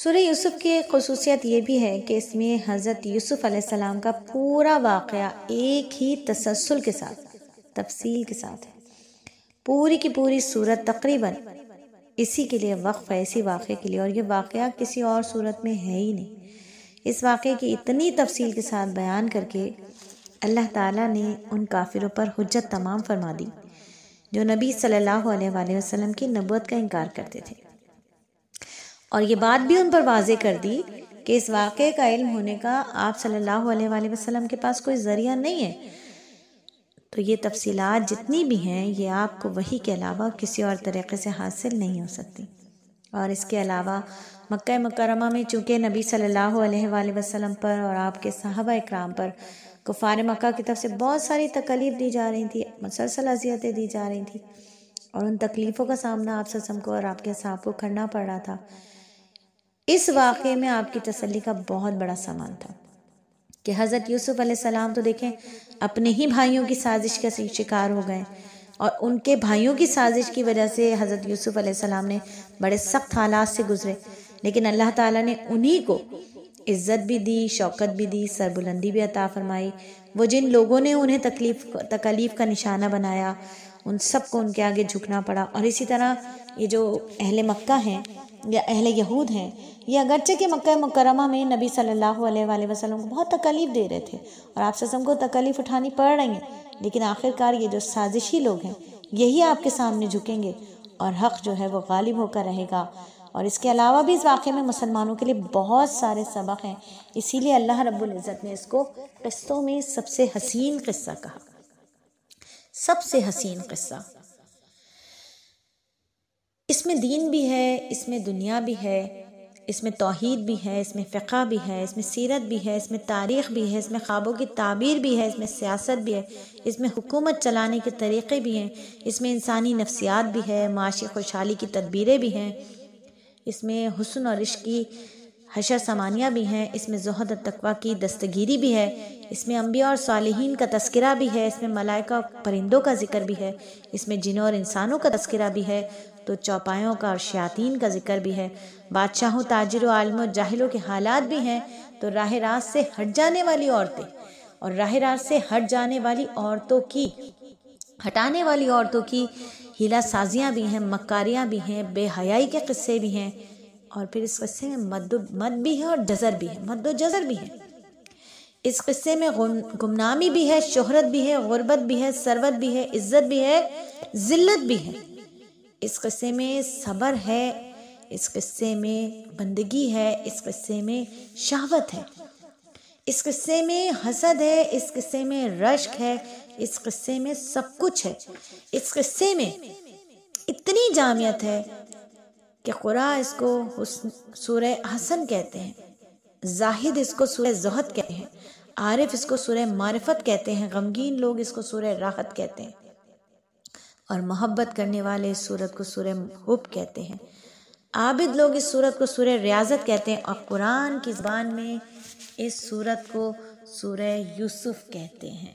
سورہ یوسف کی خصوصیت یہ بھی ہے کہ اس میں حضرت یوسف علیہ السلام کا پورا واقعہ ایک ہی تسلسل کے ساتھ، تفصیل کے ساتھ ہے۔ پوری کی پوری سورت تقریباً اسی کے لیے وقف ہے، اسی واقعے کے لیے، اور یہ واقعہ کسی اور صورت میں ہے ہی نہیں۔ اس واقعے کی اتنی تفصیل کے ساتھ بیان کر کے اللہ تعالیٰ نے ان کافروں پر حجت تمام فرما دی جو نبی صلی اللہ علیہ وآلہ وسلم کی نبوت کا انکار کرتے تھے، اور یہ بات بھی ان پر واضح کر دی کہ اس واقعے کا علم ہونے کا آپ صلی اللہ علیہ وآلہ وسلم کے پاس کوئی ذریعہ نہیں ہے۔ تو یہ تفصیلات جتنی بھی ہیں یہ آپ کو وحی کے علاوہ کسی اور طریقے سے حاصل نہیں ہو سکتی۔ اور اس کے علاوہ مکہ مکرمہ میں چونکہ نبی صلی اللہ علیہ وآلہ وسلم پر اور آپ کے صحابہ اکرام پر کفار مکہ کی طرف سے بہت ساری تکالیف دی جا رہی تھی، مسلسل اذیتیں دی جا رہی تھیں، اور ان تکلیفوں کا سامنا آپ صلی اللہ علیہ وسلم کو اور آپ کے اصحاب کو کرنا پڑ رہا تھا۔ اس واقعے میں آپ کی تسلی کا بہت بڑا سامان تھا کہ حضرت یوسف علیہ السلام تو دیکھیں اپنے ہی بھائیوں کی سازش کا شکار ہو گئے، اور ان کے بھائیوں کی سازش کی وجہ سے حضرت یوسف علیہ السلام نے بڑے سخت حالات سے گزرے، لیکن اللہ تعالیٰ نے انہی کو عزت بھی دی، شوکت بھی دی، سربلندی بھی عطا فرمائی۔ وہ جن لوگوں نے انہیں تکلیف کا نشانہ بنایا ان سب کو ان کے آگے جھکنا پڑا۔ اور اسی طرح یہ جو اہل مکہ ہیں یا اہل یہود ہیں، یہ اگرچہ کہ مکہ مکرمہ میں نبی صلی اللہ علیہ وآلہ وسلم کو بہت تکلیف دے رہے تھے اور آپ صلی اللہ علیہ وسلم کو تکلیف اٹھانی پڑ رہی ہیں، لیکن آخرکار یہ جو سازشی لوگ ہیں یہی آپ کے سامنے جھکیں گے اور حق جو ہے وہ غالب ہو کر رہے گا۔ اور اس کے علاوہ بھی اس واقعے میں مسلمانوں کے لیے بہت سارے سبق ہیں، اسی لیے اللہ رب العزت نے اس کو قصوں میں سب سے حسین قصہ کہا، سب سے حسین قصہ۔ اس میں دین بھی ہے، اس میں دنیا بھی ہے، اس میں توحید بھی ہے، اس میں فقہ بھی ہے، اس میں سیرت بھی ہے، اس میں تاریخ بھی ہے، اس میں خوابوں کی تعبیر بھی ہے، اس میں سیاست بھی ہے، اس میں حکومت چلانے کے طریقے بھی ہیں، اس میں انسانی نفسیات بھی ہے، معاشی خوشحالی کی تدبیریں بھی ہیں، اس میں حسن اور عشق کی حشر ثمانیہ بھی ہیں، اس میں زہد اور تقویٰ کی دستگیری بھی ہے، اس میں انبیاء اور صالحین کا تذکرہ بھی ہے، اس میں ملائکہ اور پرندوں کا ذکر بھی ہے، اس میں جنوں اور انسانوں کا تذکرہ بھی ہے، تو چوپایوں کا اور شیاطین کا ذکر بھی ہے، بادشاہوں، تاجروں، عالموں اور جاہلوں کے حالات بھی ہیں، تو راہ راست سے ہٹ جانے والی عورتیں اور راہ راست سے ہٹ جانے والی عورتوں کی، ہٹانے والی عورتوں کی ہیلا سازیاں بھی ہیں، مکاریاں بھی ہیں، بے حیائی کے قصے بھی ہیں، اور پھر اس قصے میں مد بھی ہے اور جزر بھی ہے، مد و جزر بھی ہے۔ اس قصے میں گمنامی بھی ہے، شہرت بھی ہے، غربت بھی ہے، ثروت بھی ہے، عزت بھی ہے، ذلت بھی ہے۔ اس قصے میں صبر ہے، اس قصے میں بندگی ہے، اس قصے میں شہوت ہے، اس قصے میں حسد ہے، اس قصے میں رشک ہے، اس قصے میں سب کچھ ہے۔ اس قصے میں اتنی جامعت ہے کہ قراء اس کو سورہ حسن کہتے ہیں، زاہد اس کو سورہ زہد کہتے ہیں، عارف اس کو سورہ معرفت کہتے ہیں، غمگین لوگ اس کو سورہ راحت کہتے ہیں، اور محبت کرنے والے اس سورت کو سورہ حب کہتے ہیں، عابد لوگ اس سورت کو سورہ ریاضت کہتے ہیں، اور قرآن کی زبان میں اس سورت کو سورہ یوسف کہتے ہیں۔